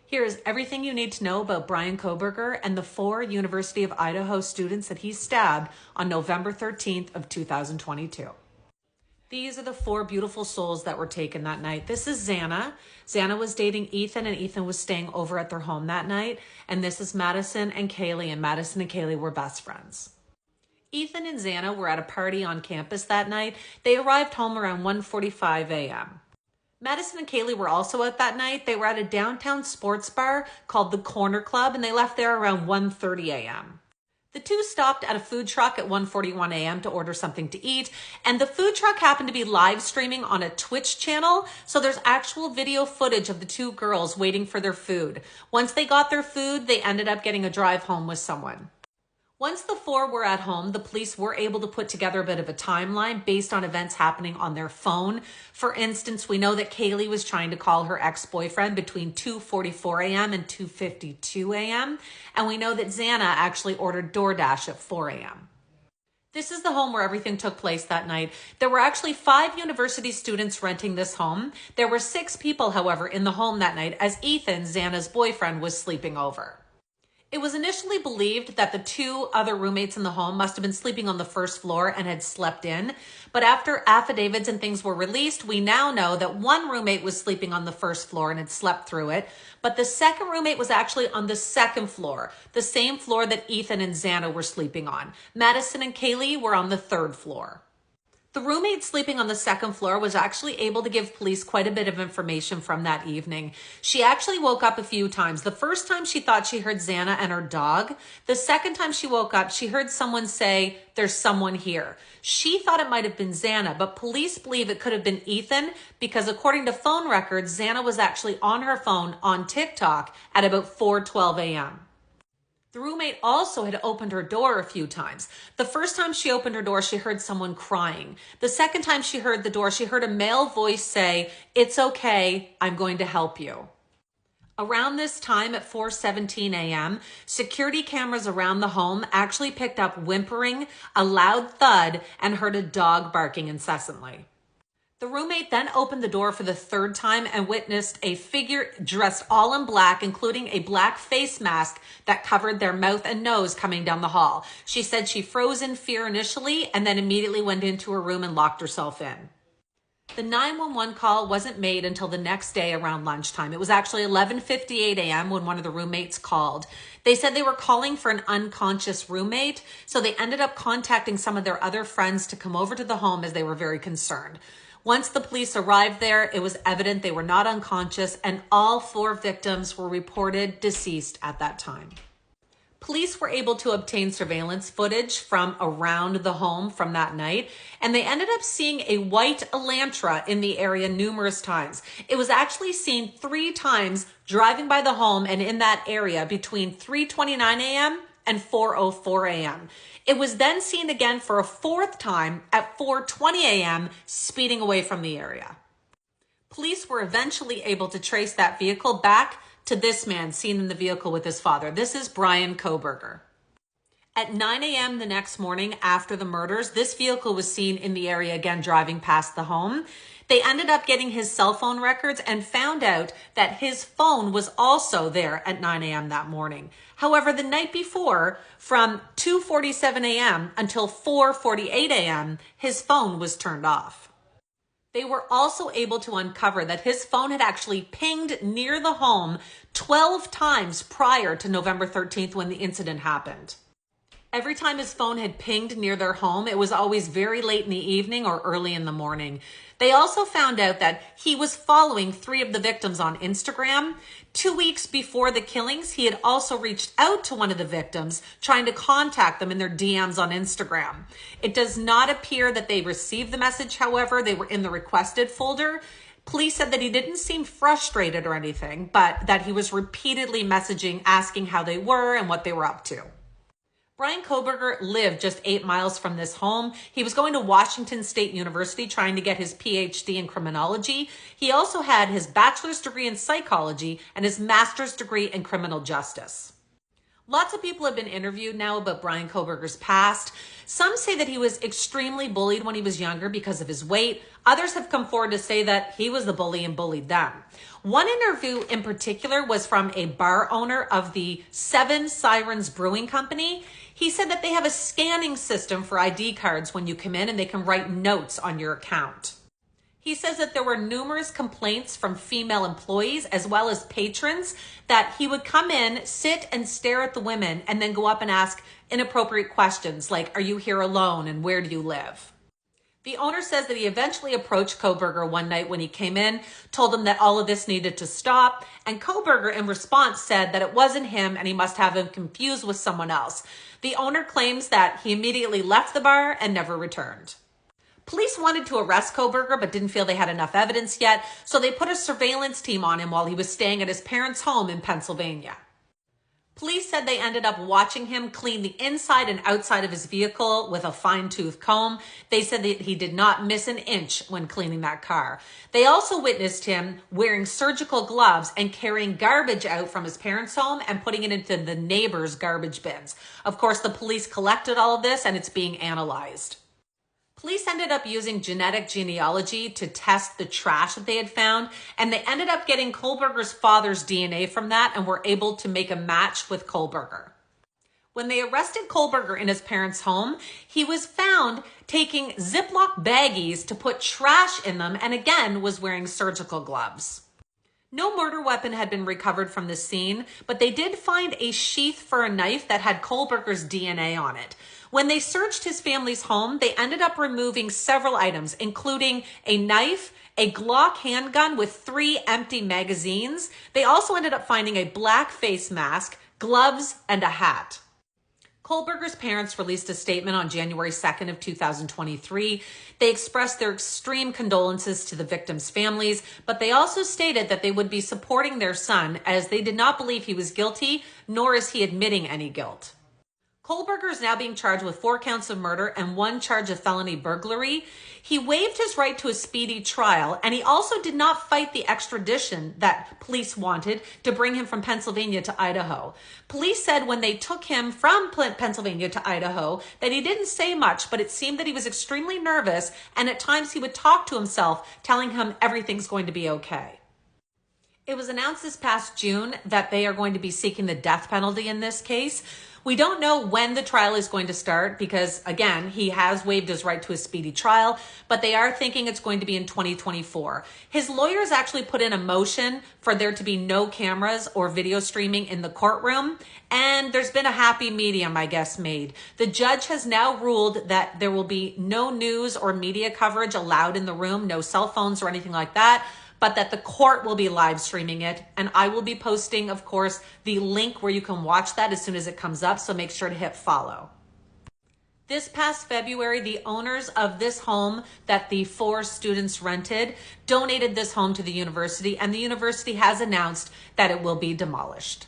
Here is everything you need to know about Bryan Kohberger and the 4 University of Idaho students that he stabbed on November 13th of 2022. These are the 4 beautiful souls that were taken that night. This is Xana. Xana was dating Ethan, and Ethan was staying over at their home that night. And this is Madison and Kaylee, and Madison and Kaylee were best friends. Ethan and Xana were at a party on campus that night. They arrived home around 1:45 a.m. Madison and Kaylee were also out that night. They were at a downtown sports bar called the Corner Club, and they left there around 1:30 a.m. The two stopped at a food truck at 1:41 a.m. to order something to eat, and the food truck happened to be live streaming on a Twitch channel, so there's actual video footage of the 2 girls waiting for their food. Once they got their food, they ended up getting a drive home with someone. Once the 4 were at home, the police were able to put together a bit of a timeline based on events happening on their phone. For instance, we know that Kaylee was trying to call her ex-boyfriend between 2:44 a.m. and 2:52 a.m. And we know that Xana actually ordered DoorDash at 4 a.m. This is the home where everything took place that night. There were actually 5 university students renting this home. There were 6 people, however, in the home that night as Ethan, Xana's boyfriend, was sleeping over. It was initially believed that the 2 other roommates in the home must have been sleeping on the first floor and had slept in. But after affidavits and things were released, we now know that 1 roommate was sleeping on the first floor and had slept through it. But the second roommate was actually on the second floor, the same floor that Ethan and Xana were sleeping on. Madison and Kaylee were on the 3rd floor. The roommate sleeping on the second floor was actually able to give police quite a bit of information from that evening. She actually woke up a few times. The first time she thought she heard Xana and her dog. The second time she woke up, she heard someone say, "There's someone here." She thought it might have been Xana, but police believe it could have been Ethan because according to phone records, Xana was actually on her phone on TikTok at about 4:12 a.m. The roommate also had opened her door a few times. The first time she opened her door, she heard someone crying. The second time she heard the door, she heard a male voice say, "It's okay, I'm going to help you." Around this time at 4:17 a.m., security cameras around the home actually picked up whimpering, a loud thud, and heard a dog barking incessantly. The roommate then opened the door for the 3rd time and witnessed a figure dressed all in black, including a black face mask that covered their mouth and nose coming down the hall. She said she froze in fear initially and then immediately went into her room and locked herself in. The 911 call wasn't made until the next day around lunchtime. It was actually 11:58 a.m. when one of the roommates called. They said they were calling for an unconscious roommate, so they ended up contacting some of their other friends to come over to the home as they were very concerned. Once the police arrived there, it was evident they were not unconscious, and all 4 victims were reported deceased at that time. Police were able to obtain surveillance footage from around the home from that night, and they ended up seeing a white Elantra in the area numerous times. It was actually seen 3 times driving by the home and in that area between 3:29 a.m. and 4:04 a.m. It was then seen again for a 4th time at 4:20 a.m. speeding away from the area. Police were eventually able to trace that vehicle back to this man seen in the vehicle with his father. This is Bryan Kohberger. At 9 a.m. the next morning after the murders, this vehicle was seen in the area again driving past the home. They ended up getting his cell phone records and found out that his phone was also there at 9 a.m. that morning. However, the night before, from 2:47 a.m. until 4:48 a.m., his phone was turned off. They were also able to uncover that his phone had actually pinged near the home 12 times prior to November 13th when the incident happened. Every time his phone had pinged near their home, it was always very late in the evening or early in the morning. They also found out that he was following 3 of the victims on Instagram. 2 weeks before the killings, he had also reached out to one of the victims, trying to contact them in their DMs on Instagram. It does not appear that they received the message, however. They were in the requested folder. Police said that he didn't seem frustrated or anything, but that he was repeatedly messaging, asking how they were and what they were up to. Bryan Kohberger lived just 8 miles from this home. He was going to Washington State University trying to get his PhD in criminology. He also had his bachelor's degree in psychology and his master's degree in criminal justice. Lots of people have been interviewed now about Bryan Kohberger's past. Some say that he was extremely bullied when he was younger because of his weight. Others have come forward to say that he was the bully and bullied them. One interview in particular was from a bar owner of the Seven Sirens Brewing Company. He said that they have a scanning system for ID cards when you come in and they can write notes on your account. He says that there were numerous complaints from female employees as well as patrons that he would come in, sit and stare at the women and then go up and ask inappropriate questions like, are you here alone and where do you live? The owner says that he eventually approached Kohberger one night when he came in, told him that all of this needed to stop, and Kohberger in response said that it wasn't him and he must have him confused with someone else. The owner claims that he immediately left the bar and never returned. Police wanted to arrest Kohberger but didn't feel they had enough evidence yet, so they put a surveillance team on him while he was staying at his parents' home in Pennsylvania. Police said they ended up watching him clean the inside and outside of his vehicle with a fine-tooth comb. They said that he did not miss an inch when cleaning that car. They also witnessed him wearing surgical gloves and carrying garbage out from his parents' home and putting it into the neighbors' garbage bins. Of course, the police collected all of this and it's being analyzed. Police ended up using genetic genealogy to test the trash that they had found, and they ended up getting Kohberger's father's DNA from that and were able to make a match with Kohberger. When they arrested Kohberger in his parents' home, he was found taking Ziploc baggies to put trash in them and again was wearing surgical gloves. No murder weapon had been recovered from the scene, but they did find a sheath for a knife that had Kohberger's DNA on it. When they searched his family's home, they ended up removing several items, including a knife, a Glock handgun with 3 empty magazines. They also ended up finding a black face mask, gloves, and a hat. Kohberger's parents released a statement on January 2nd of 2023. They expressed their extreme condolences to the victims' families, but they also stated that they would be supporting their son as they did not believe he was guilty, nor is he admitting any guilt. Kohberger is now being charged with 4 counts of murder and 1 charge of felony burglary. He waived his right to a speedy trial, and he also did not fight the extradition that police wanted to bring him from Pennsylvania to Idaho. Police said when they took him from Pennsylvania to Idaho that he didn't say much, but it seemed that he was extremely nervous, and at times he would talk to himself, telling him everything's going to be okay. It was announced this past June that they are going to be seeking the death penalty in this case. We don't know when the trial is going to start because, again, he has waived his right to a speedy trial, but they are thinking it's going to be in 2024. His lawyers actually put in a motion for there to be no cameras or video streaming in the courtroom, and there's been a happy medium, I guess, made. The judge has now ruled that there will be no news or media coverage allowed in the room, no cell phones or anything like that, but that the court will be live streaming it. And I will be posting, of course, the link where you can watch that as soon as it comes up. So make sure to hit follow. This past February, the owners of this home that the 4 students rented donated this home to the university, and the university has announced that it will be demolished.